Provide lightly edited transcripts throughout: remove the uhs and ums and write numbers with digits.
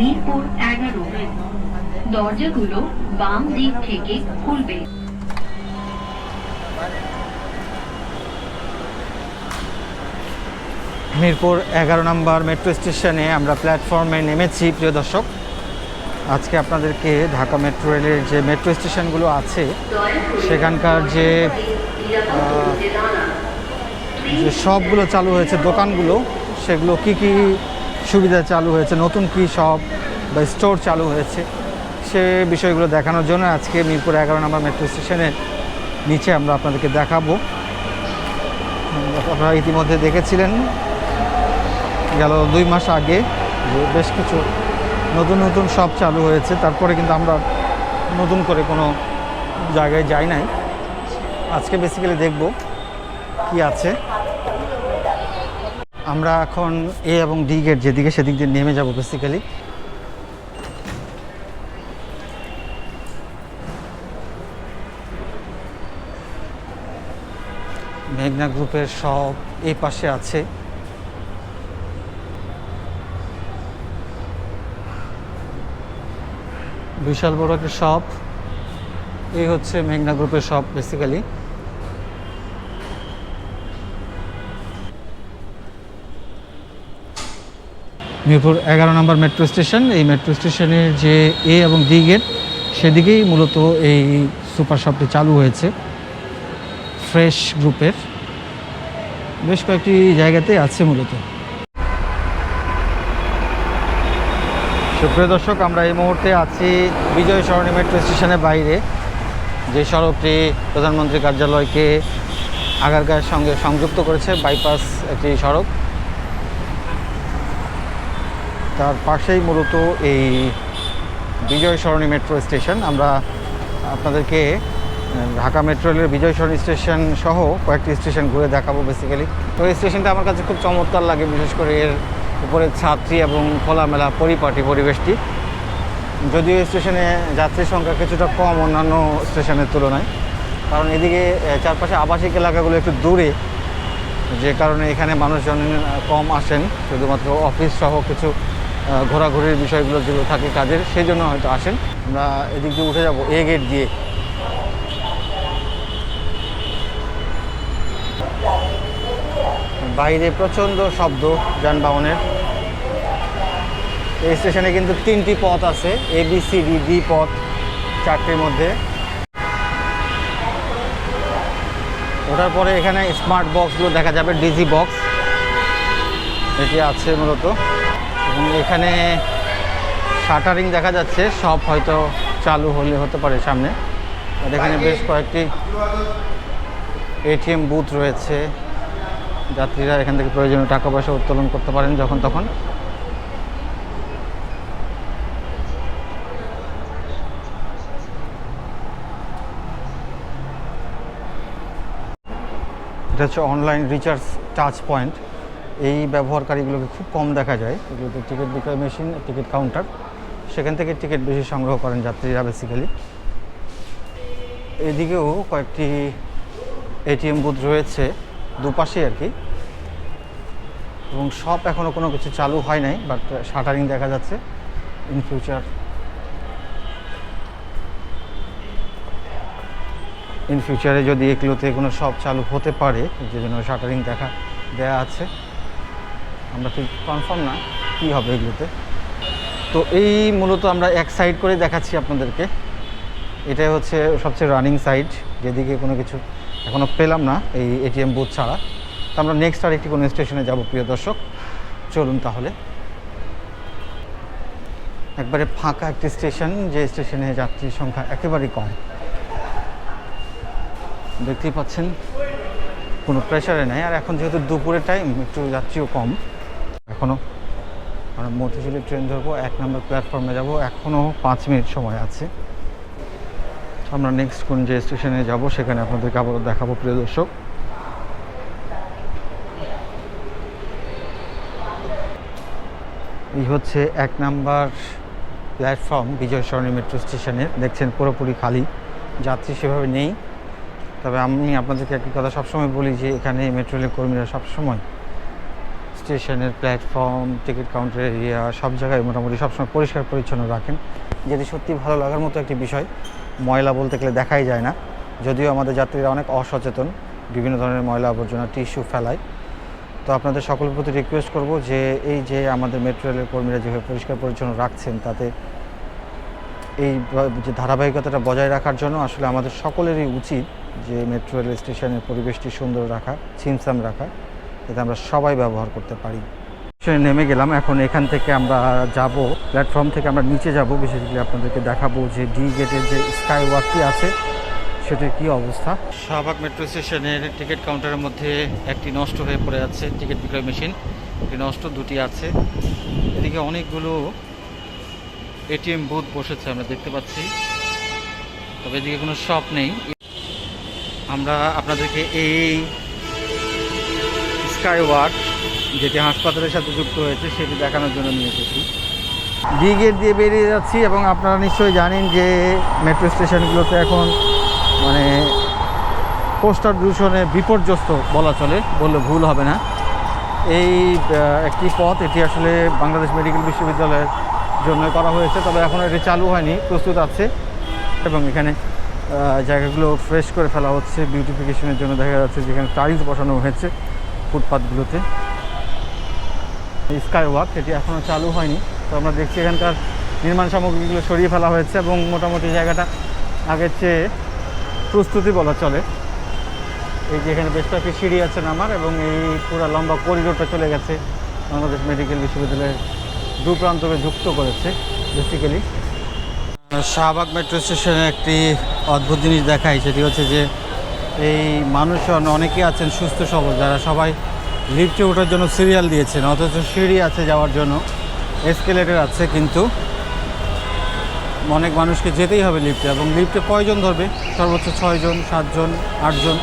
মিরপুর 11। দরজাগুলো বাম দিক থেকে খুলবে। মিরপুর 11 নম্বর মেট্রো স্টেশনে আমরা প্ল্যাটফর্মে নেমেছি প্রিয় দর্শক। আজকে আপনাদেরকে ঢাকা মেট্রো রেলের যে মেট্রো স্টেশনগুলো আছে সেখানকার যে সবগুলো চালু হয়েছে দোকানগুলো, সেগুলো কি কি সুবিধা চালু হয়েছে, নতুন কি সব বা স্টোর চালু হয়েছে, সে বিষয়গুলো দেখানোর জন্য আজকে মিরপুর 11 নম্বর মেট্রো স্টেশনের নিচে আমরা আপনাদেরকে দেখাবো। আপনারা ইতিমধ্যে দেখেছিলেন গেল 2 মাস আগে যে বেশ কিছু নতুন নতুন সব চালু হয়েছে, তারপরে কিন্তু আমরা নতুন করে কোনো জায়গায় যাই নাই। আজকে বেসিক্যালি দেখব কি আছে। আমরা এখন এ এবং ডি গেট যেদিকে সেদিক দিয়ে নেমে যাব বেসিক্যালি। মেঘনা গ্রুপের সব এই পাশে আছে। বিশাল বড় একটা শপ, এই হচ্ছে মেঘনা গ্রুপের শপ বেসিক্যালি। মিরপুর 11 নম্বর মেট্রো স্টেশন, এই মেট্রো স্টেশনের যে এ এবং ডি গেট সেদিকেই মূলত এই সুপার শপটি চালু হয়েছে ফ্রেশ গ্রুপের। বেশ কয়েকটি জায়গাতে আছে মূলত। সুপ্রিয় দর্শক, আমরা এই মুহূর্তে আছি বিজয় সরণি মেট্রো স্টেশনের বাইরে, যে সড়কটি প্রধানমন্ত্রী কার্যালয়কে আগারগাঁওয়ের সঙ্গে সংযুক্ত করেছে, বাইপাস একটি সড়ক। তার পাশেই মূলত এই বিজয় সরণি মেট্রো স্টেশন। আমরা আপনাদেরকে ঢাকা মেট্রো রেলের বিজয় সরণি স্টেশন সহ কয়েকটি স্টেশন ঘুরে দেখাবো বেসিক্যালি। তো এই স্টেশনটা আমার কাছে খুব চমৎকার লাগে, বিশেষ করে এর উপরে ছাত্রী এবং খোলামেলা পরিপাটি পরিবেশটি। যদিও স্টেশনে যাত্রীর সংখ্যা কিছুটা কম অন্যান্য স্টেশনের তুলনায়, কারণ এদিকে চারপাশে আবাসিক এলাকাগুলো একটু দূরে, যে কারণে এখানে মানুষজন কম আসেন। শুধুমাত্র অফিস সহ কিছু ঘোরাঘুরির বিষয়গুলো যেগুলো থাকে কাজের, সেই জন্য হয়তো আসেন। আমরা এদিক দিয়ে উঠে যাব এ গেট দিয়ে। বাইরে প্রচণ্ড শব্দ যানবাহনের। এই স্টেশনে কিন্তু 3টি পথ আছে, ABCD পথ, 4টির মধ্যে। ওঠার পরে এখানে স্মার্ট বক্সগুলো দেখা যাবে, ডিজি বক্স এটি আছে মূলত। এবং এখানে শাটারিং দেখা যাচ্ছে, সব হয়তো চালু হলে হতে পারে সামনে। আর এখানে বেশ কয়েকটি ATM বুথ রয়েছে, যাত্রীরা এখান থেকে প্রয়োজনীয় টাকা পয়সা উত্তোলন করতে পারেন যখন তখন। এটা হচ্ছে অনলাইন রিচার্জ টাচ পয়েন্ট। এই ব্যবহারকারীগুলোকে খুব কম দেখা যায়। এগুলোতে টিকিট বিক্রয় মেশিন, টিকিট কাউন্টার, সেখান থেকে টিকিট বেশি সংগ্রহ করেন যাত্রীরা বেসিক্যালি। এদিকেও কয়েকটি ATM বুথ রয়েছে দুপাশে আর কি, এবং সব এখনও কোনো কিছু চালু হয় নাই, বাট শাটারিং দেখা যাচ্ছে। ইন ফিউচারে যদি এগুলোতে কোনো সব চালু হতে পারে, যে জন্য শাটারিং দেয়া আছে। আমরা ঠিক কনফার্ম না কী হবে এগুলোতে। তো এই মূলত আমরা এক সাইড করে দেখাচ্ছি আপনাদেরকে। এটাই হচ্ছে সবচেয়ে রানিং সাইড, যেদিকে কোনো কিছু এখনও পেলাম না এই ATM বুথ ছাড়া। তো আমরা নেক্সট আর একটি কোনো স্টেশনে যাব প্রিয় দর্শক, চলুন তাহলে। একবারে ফাঁকা একটি স্টেশন, যে স্টেশনে যাত্রীর সংখ্যা একেবারেই কম। দেখতেই পাচ্ছেন কোনো প্রেশারে নেই। আর এখন যেহেতু দুপুরের টাইম, একটু যাত্রীও কম। এখনও আমরা মতিঝিলে ট্রেন ধরবো, 1 নম্বর প্ল্যাটফর্মে যাব। এখনও 5 মিনিট সময় আছে। আমরা নেক্সট কোন যে স্টেশনে যাব সেখানে আপনাদেরকে আবার দেখাবো প্রিয় দর্শক। এই হচ্ছে 1 নম্বর প্ল্যাটফর্ম বিজয় সরণি মেট্রো স্টেশনের। দেখছেন পুরোপুরি খালি, যাত্রী সেভাবে নেই। তবে আমি আপনাদেরকে একটি কথা সবসময় বলি যে এখানে মেট্রো রেলের কর্মীরা সবসময় স্টেশনের প্ল্যাটফর্ম, টিকিট কাউন্টার এরিয়া সব জায়গায় মোটামুটি সবসময় পরিষ্কার পরিচ্ছন্ন রাখেন, যেটি সত্যি ভালো লাগার মতো একটি বিষয়। ময়লা বলতে গেলে দেখাই যায় না, যদিও আমাদের যাত্রীরা অনেক অসচেতন, বিভিন্ন ধরনের ময়লা আবর্জনা টিস্যু ফেলায়। তো আপনাদের সকলের প্রতি রিকোয়েস্ট করব যে এই যে আমাদের মেট্রো রেলের কর্মীরা যেভাবে পরিষ্কার পরিচ্ছন্ন রাখছেন, তাতে এই যে ধারাবাহিকতাটা বজায় রাখার জন্য আসলে আমাদের সকলেরই উচিত যে মেট্রো রেল স্টেশনের পরিবেশটি সুন্দর রাখা, ছিমছাম রাখা, যাতে আমরা সবাই ব্যবহার করতে পারি। স্টেশনে নেমে গেলাম, এখন এখান থেকে আমরা যাব, প্ল্যাটফর্ম থেকে আমরা নিচে যাব। বেসিক্যালি আপনাদেরকে দেখাবো যে ডি গেটের যে স্কাই ওয়াকটি আছে সেটার কী অবস্থা। শাহবাগ মেট্রো স্টেশনের টিকিট কাউন্টারের মধ্যে একটি নষ্ট হয়ে পড়ে আছে, টিকিট বিক্রয় মেশিন একটি নষ্ট, দুটি আছে। এদিকে অনেকগুলো এটিএম বুথ বসেছে আমরা দেখতে পাচ্ছি, তবে এদিকে কোনো শপ নেই। আমরা আপনাদেরকে এই স্কাই ওয়াক, যেটি হাসপাতালের সাথে যুক্ত হয়েছে, সেটি দেখানোর জন্য নিয়ে এসেছি। ডি গেট দিয়ে বেরিয়ে যাচ্ছি এবং আপনারা নিশ্চয়ই জানেন যে মেট্রো স্টেশনগুলোতে এখন মানে কোস্টাল দূষণে বিপর্যস্ত বলা চলে, বললে ভুল হবে না। এই একটি পথ, এটি আসলে বাংলাদেশ মেডিকেল বিশ্ববিদ্যালয়ের জন্য করা হয়েছে, তবে এখনও এটি চালু হয়নি, প্রস্তুত আছে। এবং এখানে জায়গাগুলো ফ্রেশ করে ফেলা হচ্ছে বিউটিফিকেশনের জন্য। দেখা যাচ্ছে যেখানে টাইলস বসানো হয়েছে ফুটপাথগুলোতে। স্কাই ওয়াক এটি এখনও চালু হয়নি, তো আমরা দেখছি এখানকার নির্মাণ সামগ্রীগুলো সরিয়ে ফেলা হয়েছে এবং মোটামুটি জায়গাটা আগের চেয়ে প্রস্তুতি বলা চলে। এই যে এখানে বেশ কয়েকটি সিঁড়ি আছে নামার, এবং এই পুরো লম্বা করিডোরটা চলে গেছে বাংলাদেশ মেডিকেল বিশ্ববিদ্যালয়ের দু প্রান্তকে যুক্ত করেছে বেসিক্যালি। শাহবাগ মেট্রো স্টেশনে একটি অদ্ভুত জিনিস দেখাই, সেটি হচ্ছে যে এই মানুষজন অনেকেই আছেন সুস্থ সবল, যারা সবাই লিফটে ওঠার জন্য সিরিয়াল দিয়েছেন, অথচ সিঁড়ি আছে যাওয়ার জন্য, এসকেলেটর আছে, কিন্তু অনেক মানুষকে যেতেই হবে লিফটে। এবং লিফটে কয়জন ধরবে? সর্বোচ্চ 6 জন, 7 জন, 8 জন,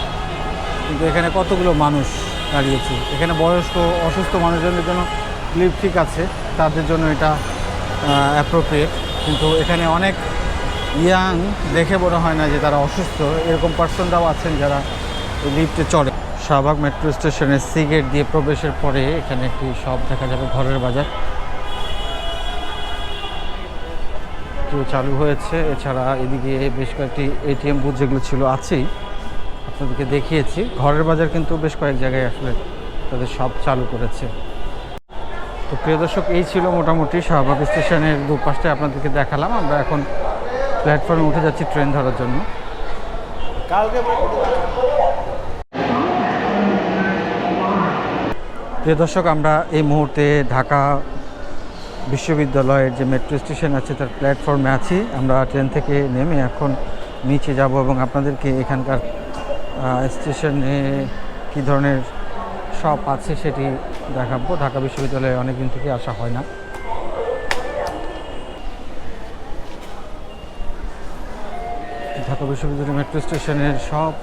কিন্তু এখানে কতগুলো মানুষ দাঁড়িয়েছে। এখানে বয়স্ক অসুস্থ মানুষজনের জন্য লিফট ঠিক আছে, তাদের জন্য এটা অ্যাপ্রোপ্রিয়েট, কিন্তু এখানে অনেক ইয়াং দেখে মনে হয় না যে তারা অসুস্থ, এরকম পার্সনরাও আছেন যারা লিফটে চড়ে। শাহবাগ মেট্রো স্টেশনের সি গেট দিয়ে প্রবেশের পরে এখানে একটি শপ দেখা যাবে, ঘরের বাজার, চালু হয়েছে। এছাড়া এদিকে বেশ কয়েকটি এটিএম বুথ যেগুলো ছিল আছেই, আপনাদেরকে দেখিয়েছি। ঘরের বাজার কিন্তু বেশ কয়েক জায়গায় আসলে তাদের সব চালু করেছে। তো প্রিয় দর্শক, এই ছিল মোটামুটি শাহবাগ স্টেশনের দুপাশটায় আপনাদেরকে দেখালাম। আমরা এখন প্ল্যাটফর্মে উঠে যাচ্ছি ট্রেন ধরার জন্য। প্রিয় দর্শক, আমরা এই মুহূর্তে ঢাকা বিশ্ববিদ্যালয়ের যে মেট্রো স্টেশন আছে তার প্ল্যাটফর্মে আছি। আমরা ট্রেন থেকে নেমে এখন নিচে যাব এবং আপনাদেরকে এখানকার স্টেশনে কী ধরনের শপ আছে সেটি দেখাবো। ঢাকা বিশ্ববিদ্যালয়ে অনেক দিন থেকে আসা হয় না। ঢাকা বিশ্ববিদ্যালয় মেট্রো স্টেশনের সব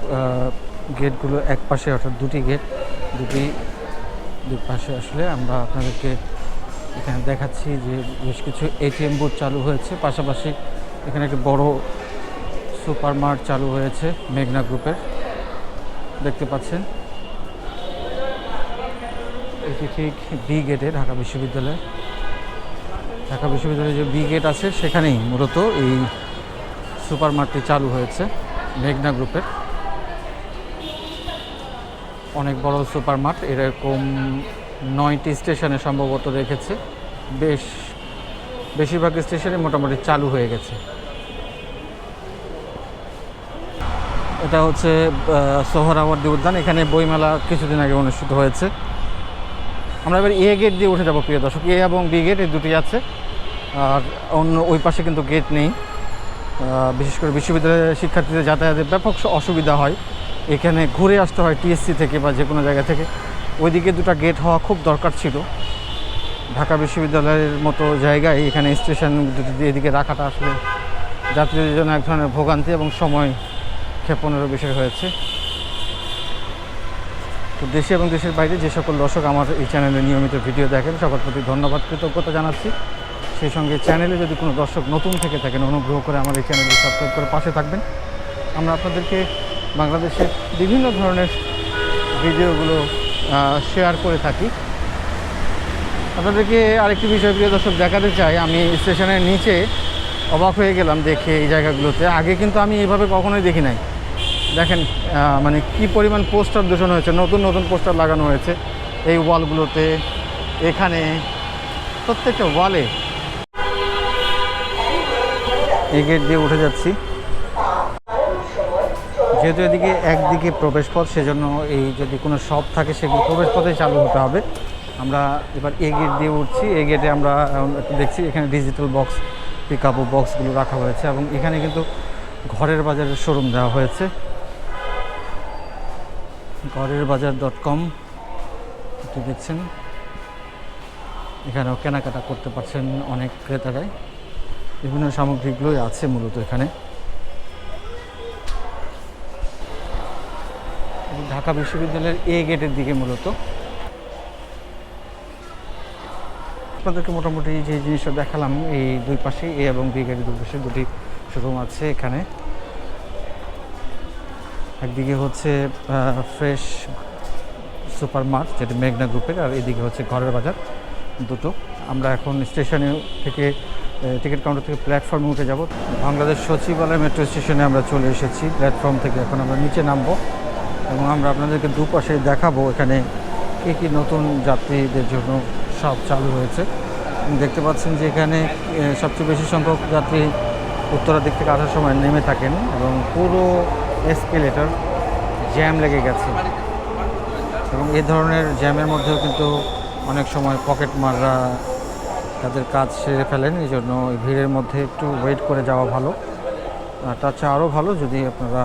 গেটগুলো এক পাশে, অর্থাৎ দুটি গেট, দুই পাশে আসলে আমরা আপনাদেরকে এখানে দেখাচ্ছি যে বেশ কিছু এটিএম বুথ চালু হয়েছে। পাশাপাশি এখানে একটি বড় সুপার মার্ট চালু হয়েছে মেঘনা গ্রুপের, দেখতে পাচ্ছেন। এটি ঠিক বি গেটে ঢাকা বিশ্ববিদ্যালয়ের যে বি গেট আছে সেখানেই মূলত এই সুপার মার্টটি চালু হয়েছে মেঘনা গ্রুপের। অনেক বড় সুপার মার্ট, এরকম 9টি স্টেশনে সম্ভবত রেখেছে। বেশিরভাগ স্টেশনে মোটামুটি চালু হয়ে গেছে। এটা হচ্ছে সোহরাওয়ার্দী উদ্যান, এখানে বইমেলা কিছুদিন আগে অনুষ্ঠিত হয়েছে। আমরা এবার এ গেট দিয়ে উঠে যাব প্রিয় দর্শক। এ এবং বি গেট এই দুটি আছে, আর অন্য ওই পাশে কিন্তু গেট নেই। বিশেষ করে বিশ্ববিদ্যালয়ের শিক্ষার্থীদের যাতায়াতের ব্যাপক অসুবিধা হয়, এখানে ঘুরে আসতে হয় টিএসসি থেকে বা যে কোনো জায়গা থেকে। ওইদিকে দুটো গেট হওয়া খুব দরকার ছিল। ঢাকা বিশ্ববিদ্যালয়ের মতো জায়গায় এখানে স্টেশন এদিকে রাখাটা আসলে যাত্রীদের জন্য এক ধরনের ভোগান্তি এবং সময় ক্ষেপণেরও বিষয় হয়েছে। তো দেশে এবং দেশের বাইরে যে সকল দর্শক আমার এই চ্যানেলে নিয়মিত ভিডিও দেখেন, সবার প্রতি ধন্যবাদ, কৃতজ্ঞতা জানাচ্ছি। সেই সঙ্গে চ্যানেলে যদি কোনো দর্শক নতুন থেকে থাকেন, অনুগ্রহ করে আমার এই চ্যানেলে সাবস্ক্রাইব করে পাশে থাকবেন। আমরা আপনাদেরকে বাংলাদেশের বিভিন্ন ধরনের ভিডিওগুলো শেয়ার করে থাকি। আপনাদেরকে আরেকটি বিষয় প্রিয় দর্শক দেখাতে চাই। আমি স্টেশনের নিচে অবাক হয়ে গেলাম দেখে এই জায়গাগুলোতে। আগে কিন্তু আমি এইভাবে কখনোই দেখি নাই। দেখেন মানে কি পরিমাণ পোস্টার দূষণ হয়েছে, নতুন নতুন পোস্টার লাগানো হয়েছে এই ওয়ালগুলোতে, এখানে প্রত্যেকটা ওয়ালে। এই গেট দিয়ে উঠে যাচ্ছি, যেহেতু এদিকে একদিকে প্রবেশপথ, সেজন্য এই যদি কোনো শপ থাকে সেগুলো প্রবেশপথে চালু হতে হবে। আমরা এবার এই গেট দিয়ে উঠছি। এই গেটে আমরা দেখছি এখানে ডিজিটাল বক্স, পিক আপ বক্সগুলো রাখা হয়েছে এবং এখানে কিন্তু ঘরের বাজারের শোরুম দেওয়া হয়েছে। ঘরের বাজার.com এটি দেখছেন, এখানেও কেনাকাটা করতে পারছেন অনেক ক্রেতারাই। বিভিন্ন সামগ্রীগুলোই আছে মূলত এখানে। ঢাকা বিশ্ববিদ্যালয়ের এ গেটের দিকে মূলত। আপনাদেরকে মোটামুটি যে জিনিসটা দেখালাম, এই দুই পাশে এ এবং বি গেটের দুই পাশে দুটি শোরুম আছে এখানে। একদিকে হচ্ছে ফ্রেশ সুপার মার্ট, যেটা মেঘনা গ্রুপের, আর এদিকে হচ্ছে ঘরের বাজার, দুটো। আমরা এখন স্টেশনে থেকে টিকিট কাউন্টার থেকে প্ল্যাটফর্মে উঠে যাব। বাংলাদেশ সচিবালয় মেট্রো স্টেশনে আমরা চলে এসেছি। প্ল্যাটফর্ম থেকে এখন আমরা নিচে নামবো এবং আমরা আপনাদেরকে দুপাশে দেখাবো এখানে কী কী নতুন যাত্রীদের জন্য সব চালু হয়েছে। দেখতে পাচ্ছেন যে এখানে সবচেয়ে বেশি সংখ্যক যাত্রী উত্তরা দিক থেকে আসার সময় নেমে থাকেন এবং পুরো এসকেলেটর জ্যাম লেগে গেছে। এবং এই ধরনের জ্যামের মধ্যেও কিন্তু অনেক সময় পকেট মাররা তাদের কাজ সেরে ফেলেন। এই জন্য এই ভিড়ের মধ্যে একটু ওয়েট করে যাওয়া ভালো। তার চেয়ে আরও ভালো যদি আপনারা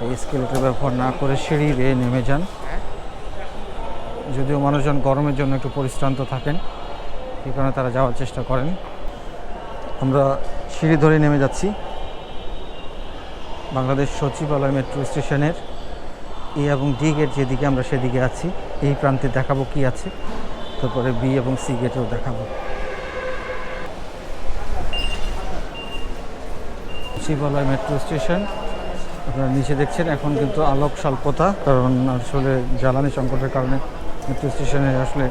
এই এসকেলেটর ব্যবহার না করে সিঁড়ি বেয়ে নেমে যান। যদিও মানুষজন গরমের জন্য একটু পরিশ্রান্ত থাকেন, এই কারণে তারা যাওয়ার চেষ্টা করেন। আমরা সিঁড়ি ধরে নেমে যাচ্ছি বাংলাদেশ সচিবালয় মেট্রো স্টেশনের এ এবং ডি গেট যেদিকে, আমরা সেদিকে আছি। এই প্রান্তে দেখাবো কি আছে, তারপরে বি এবং সি গেটেও দেখাবো। সচিবালয় মেট্রো স্টেশন আপনারা নিচে দেখছেন। এখন কিন্তু আলোক স্বল্পতা, কারণ আসলে জ্বালানি সংকটের কারণে মেট্রো স্টেশনে আসলে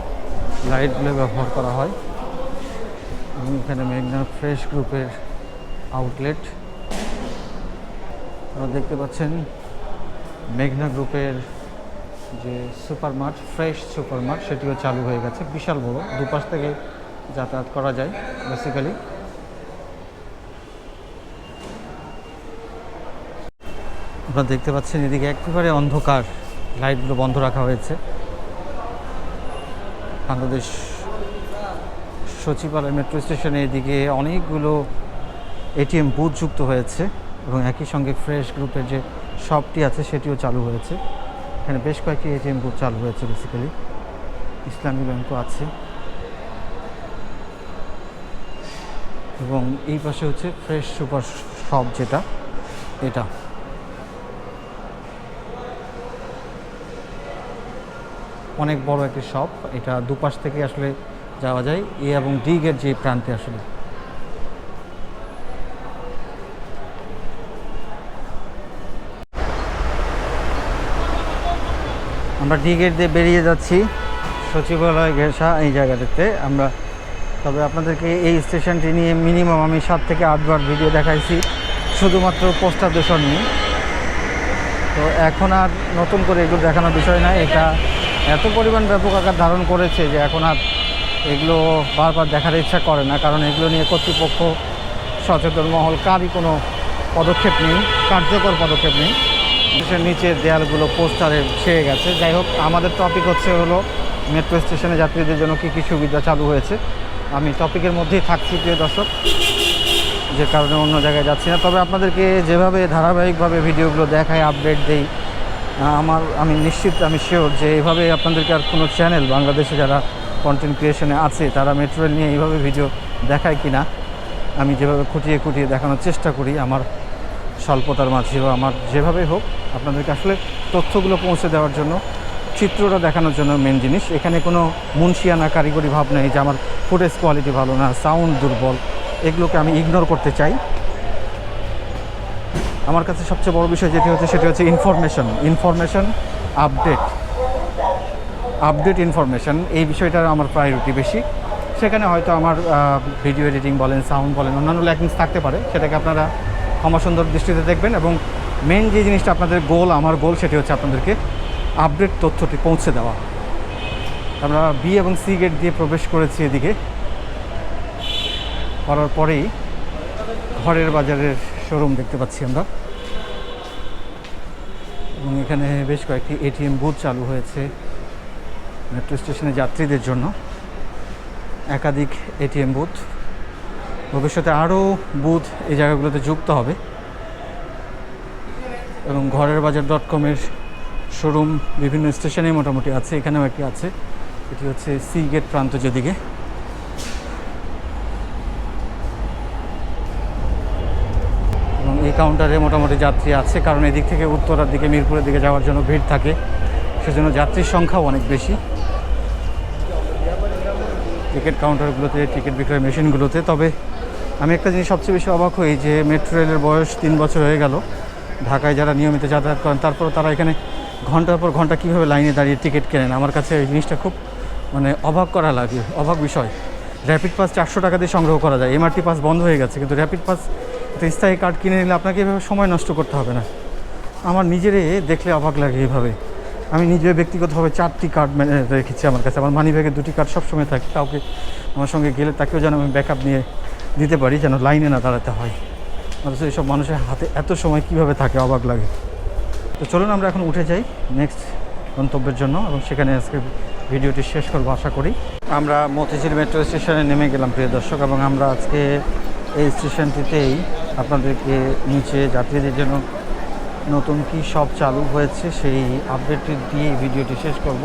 লাইটগুলো ব্যবহার করা হয়। এবং এখানে মেঘনা ফ্রেশ গ্রুপের আউটলেট আপনারা দেখতে পাচ্ছেন। মেঘনা গ্রুপের যে super mart, fresh super mart, সেটিও চালু হয়ে গেছে। বিশাল বড়, দুপাশ থেকে যাতায়াত করা যায় বেসিক্যালি। আপনারা দেখতে পাচ্ছেন এদিকে একেবারে অন্ধকার, লাইটগুলো বন্ধ রাখা হয়েছে। বাংলাদেশ সচিবালয় মেট্রো স্টেশনে এদিকে অনেকগুলো এটিএম বুথ যুক্ত হয়েছে এবং একই সঙ্গে ফ্রেশ গ্রুপের যে শপটি আছে সেটিও চালু হয়েছে। এখানে বেশ কয়েকটি এটিএম বুথ চালু হয়েছে বেসিক্যালি। ইসলামী ব্যাংকও আছে এবং এই পাশে হচ্ছে ফ্রেশ সুপার শপ, যেটা এটা অনেক বড় একটি শপ। এটা দুপাশ থেকে আসলে যাওয়া যায় এ এবং ডি গেট যে প্রান্তে। আসলে আমরা ডি গেট দিয়ে বেরিয়ে যাচ্ছি সচিবালয় ঘেঁষা এই জায়গাটাতে আমরা। তবে আপনাদেরকে এই স্টেশনটি নিয়ে মিনিমাম আমি 7 থেকে 8 বার ভিডিও দেখাইছি, শুধুমাত্র পোস্টার দূষণ নিয়ে। তো এখন আর নতুন করে এগুলো দেখানোর বিষয় না। এটা এত পরিমাণ ব্যাপক আকার ধারণ করেছে যে এখন আর এগুলো বারবার দেখার ইচ্ছা করে না, কারণ এগুলো নিয়ে কর্তৃপক্ষ, সচেতন মহল কারই কোনো পদক্ষেপ নেই, কার্যকর পদক্ষেপ নেই। স্টেশনের নিচের দেয়ালগুলো পোস্টারে ছেয়ে গেছে। যাই হোক, আমাদের টপিক হলো মেট্রো স্টেশনে যাত্রীদের জন্য কী কী সুবিধা চালু হয়েছে। আমি টপিকের মধ্যেই থাকছি প্রিয় দর্শক, যে কারণে অন্য জায়গায় যাচ্ছি না। তবে আপনাদেরকে যেভাবে ধারাবাহিকভাবে ভিডিওগুলো দেখায়, আপডেট দেই, আমি নিশ্চিত, আমি শিওর যে এইভাবে আপনাদেরকে আর কোনো চ্যানেল বাংলাদেশে যারা কন্টেন্ট ক্রিয়েশনে আছে তারা মেট্রো রেল নিয়ে এইভাবে ভিডিও দেখায় কি না। আমি যেভাবে খুঁটিয়ে খুঁটিয়ে দেখানোর চেষ্টা করি আমার স্বল্পতার মাঝেও, আমার যেভাবে হোক আপনাদেরকে আসলে তথ্যগুলো পৌঁছে দেওয়ার জন্য, চিত্রটা দেখানোর জন্য মেন জিনিস। এখানে কোনো মুনশিয়ানা কারিগরি ভাব নেই যে আমার ফুটেজ কোয়ালিটি ভালো না, সাউন্ড দুর্বল, এগুলোকে আমি ইগনোর করতে চাই। আমার কাছে সবচেয়ে বড় বিষয় যেটি হচ্ছে সেটি হচ্ছে ইনফরমেশন আপডেট। আপডেট ইনফরমেশান, এই বিষয়টার আমার প্রায়োরিটি বেশি। সেখানে হয়তো আমার ভিডিও এডিটিং বলেন, সাউন্ড বলেন, অন্যান্য ল্যাকিংস থাকতে পারে, সেটাকে আপনারা ক্ষমা সুন্দর দৃষ্টিতে দেখবেন। এবং মেন যে জিনিসটা আপনাদের গোল, আমার গোল, সেটি হচ্ছে আপনাদেরকে আপডেট তথ্যটি পৌঁছে দেওয়া। আমরা বি এবং সি গেট দিয়ে প্রবেশ করেছি এদিকে, করার পরেই ঘরের বাজারের শোরুম দেখতে পাচ্ছি আমরা। এবং এখানে বেশ কয়েকটি এটিএম বুথ চালু হয়েছে মেট্রো স্টেশনে যাত্রীদের জন্য, একাধিক এটিএম বুথ। ভবিষ্যতে আরও বুথ এই জায়গাগুলোতে যুক্ত হবে। এবং ঘরের বাজার .com-এর শোরুম বিভিন্ন স্টেশনে মোটামুটি আছে, এখানেও একটি আছে। এটি হচ্ছে সি গেট প্রান্ত যেদিকে। এবং এই কাউন্টারে মোটামুটি যাত্রী আছে, কারণ এদিক থেকে উত্তরার দিকে, মিরপুরের দিকে যাওয়ার জন্য ভিড় থাকে, সেজন্য যাত্রীর সংখ্যাও অনেক বেশি টিকিট কাউন্টারগুলোতে, টিকিট বিক্রয় মেশিনগুলোতে। তবে আমি একটা জিনিস সবচেয়ে বেশি অবাক হই, যে মেট্রো রেলের বয়স 3 বছর হয়ে গেল, ঢাকায় যারা নিয়মিত যাতায়াত করেন, তারপর তারা এখানে ঘন্টার পর ঘন্টা কীভাবে লাইনে দাঁড়িয়ে টিকিট কেনেন, আমার কাছে এই জিনিসটা খুব অবাক করা লাগে, অবাক বিষয়। র্যাপিড পাস 400 টাকা দিয়ে সংগ্রহ করা যায়, এমআরটি পাস বন্ধ হয়ে গেছে, কিন্তু র্যাপিড পাস একটা স্থায়ী কার্ড কিনে নিলে আপনাকে এভাবে সময় নষ্ট করতে হবে না। আমার নিজেরে দেখলে অবাক লাগে এইভাবে। আমি নিজে ব্যক্তিগতভাবে 4টি কার্ড রেখেছি আমার কাছে। আমার মানি ব্যাগে 2টি কার্ড সবসময় থাকে, কাউকে আমার সঙ্গে গেলে তাকেও যেন আমি ব্যাকআপ নিয়ে দিতে পারি, যেন লাইনে না দাঁড়াতে হয়। অথচ এইসব মানুষের হাতে এত সময় কীভাবে থাকে, অবাক লাগে। তো চলুন আমরা এখন উঠে যাই নেক্সট গন্তব্যের জন্য, এবং সেখানে আজকে ভিডিওটি শেষ করবো আশা করি। আমরা মতিঝিল মেট্রো স্টেশনে নেমে গেলাম প্রিয় দর্শক, এবং আমরা আজকে এই স্টেশনটিতেই আপনাদেরকে নিচে যাত্রীদের জন্য নতুন কি সব চালু হয়েছে সেই আপডেটটি দিয়ে ভিডিওটি শেষ করব।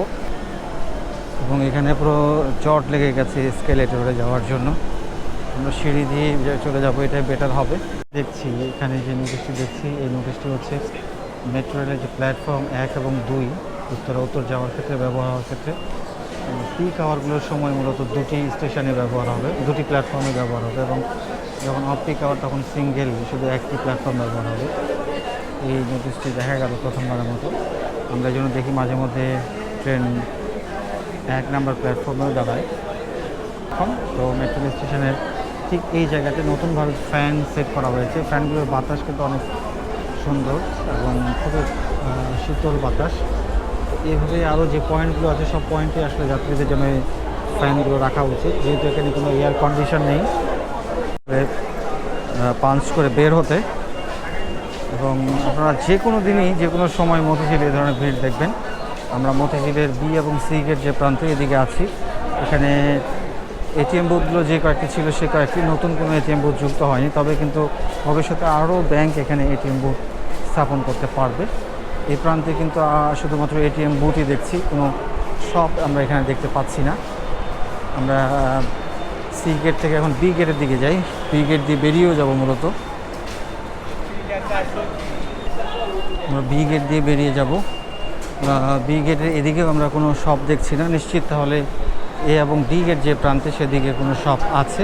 এবং এখানে পুরো জট লেগে গেছে এসকেলেটরে যাওয়ার জন্য, আমরা সিঁড়ি দিয়ে চলে যাব, এটাই বেটার হবে। দেখছি এখানে যে নোটিশটি দেখছি, এই নোটিশটি হচ্ছে মেট্রো রেলের যে প্ল্যাটফর্ম 1 এবং 2 উত্তর যাওয়ার ক্ষেত্রে ব্যবহার হওয়ার ক্ষেত্রে পিক আওয়ারগুলোর সময় মূলত 2টি স্টেশনে ব্যবহার হবে, 2টি প্ল্যাটফর্মে ব্যবহার হবে, এবং যখন অফ পিক আওয়ার তখন সিঙ্গেল শুধু একটি প্ল্যাটফর্ম ব্যবহার হবে। এই নোটিশটি দেখা গেল প্রথমবারের মতো। আমরা এই জন্য দেখি মাঝে মধ্যে ট্রেন 1 নাম্বার প্ল্যাটফর্মেও দাঁড়ায়। এখন তো মেট্রো স্টেশনের ঠিক এই জায়গাতে নতুনভাবে ফ্যান সেট করা হয়েছে। ফ্যানগুলোর বাতাস কিন্তু অনেক সুন্দর এবং খুবই শীতল বাতাস। এইভাবে আরও যে পয়েন্টগুলো আছে সব পয়েন্টে আসলে যাত্রীদের জন্য ফ্যানগুলো রাখা উচিত, যেহেতু এখানে কোনো এয়ার কন্ডিশন নেই, পাঞ্চ করে বের হতে। এবং আপনারা যে কোনো দিনই যে কোনো সময় মতিঝিলে এই ধরনের ভিড় দেখবেন। আমরা মতিঝিলের বি এবং সি গেট যে প্রান্তে এদিকে আছি, এখানে এটিএম বুথগুলো যে কয়েকটি ছিল সে কয়েকটি, নতুন কোনো এটিএম বুথ যুক্ত হয়নি। তবে কিন্তু ভবিষ্যতে আরও ব্যাংক এখানে এটিএম বুথ স্থাপন করতে পারবে। এই প্রান্তে কিন্তু শুধুমাত্র এটিএম বুথই দেখছি, কোনো শপ আমরা এখানে দেখতে পাচ্ছি না। আমরা সি গেট থেকে এখন বি গেটের দিকে যাই, বি গেট দিয়ে বেরিয়েও যাব মূলত। আমরা বি গেট দিয়ে বেরিয়ে যাব, বি গেটের এদিকেও আমরা কোনো শপ দেখছি না নিশ্চিত, তাহলে এ এবং ডি গেট যে প্রান্তে সেদিকে কোনো শপ আছে।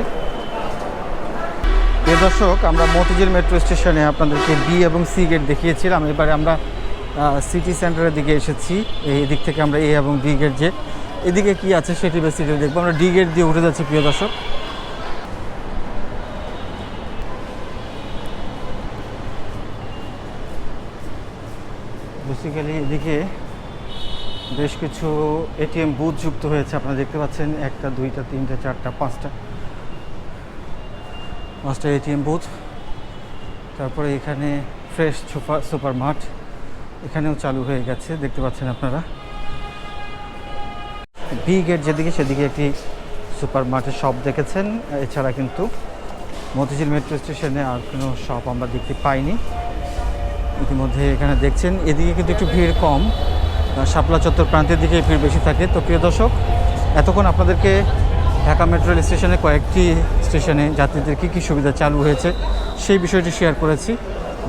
প্রিয় দর্শক, আমরা মতিঝিল মেট্রো স্টেশনে আপনাদেরকে বি এবং সি গেট দেখিয়েছিলাম। এবারে আমরা সিটি সেন্টারের দিকে এসেছি। এই দিক থেকে আমরা এ এবং ডি গেট যে এদিকে কি আছে সেটি বেসিটি দেখবো। আমরা ডি গেট দিয়ে উঠে যাচ্ছি প্রিয় দর্শক। বেসিক্যালি এদিকে বেশ কিছু এটিএম বুথ যুক্ত হয়েছে, আপনারা দেখতে পাচ্ছেন 1টা 2টা 3টা 4টা 5টা এটিএম বুথ। তারপরে এখানে ফ্রেশ সুপার মার্ট এখানেও চালু হয়ে গেছে, দেখতে পাচ্ছেন আপনারা। বি গেট যেদিকে সেদিকে একটি সুপার মার্টের শপ দেখেছেন, এছাড়া কিন্তু মতিঝিল মেট্রো স্টেশনে আর কোনো শপ আমরা দেখতে পাইনি। ইতিমধ্যে এখানে দেখছেন এদিকে কিন্তু একটু ভিড় কম, শাপলা চত্বর প্রান্তের দিকে ভিড় বেশি থাকে। তো প্রিয় দর্শক, এতক্ষণ আপনাদেরকে ঢাকা মেট্রো রেল স্টেশনে কয়েকটি স্টেশনে যাত্রীদের কী কী সুবিধা চালু হয়েছে সেই বিষয়টি শেয়ার করেছি।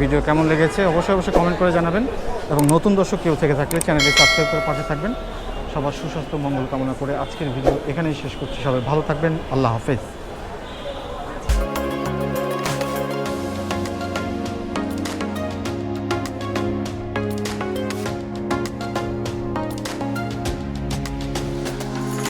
ভিডিও কেমন লেগেছে অবশ্যই কমেন্ট করে জানাবেন, এবং নতুন দর্শক কেউ থেকে থাকলে চ্যানেলটি সাবস্ক্রাইব করে পাশে থাকবেন। সবার সুস্বাস্থ্য মঙ্গল কামনা করে আজকের ভিডিও এখানেই শেষ করছি। সবাই ভালো থাকবেন, আল্লাহ হাফেজ।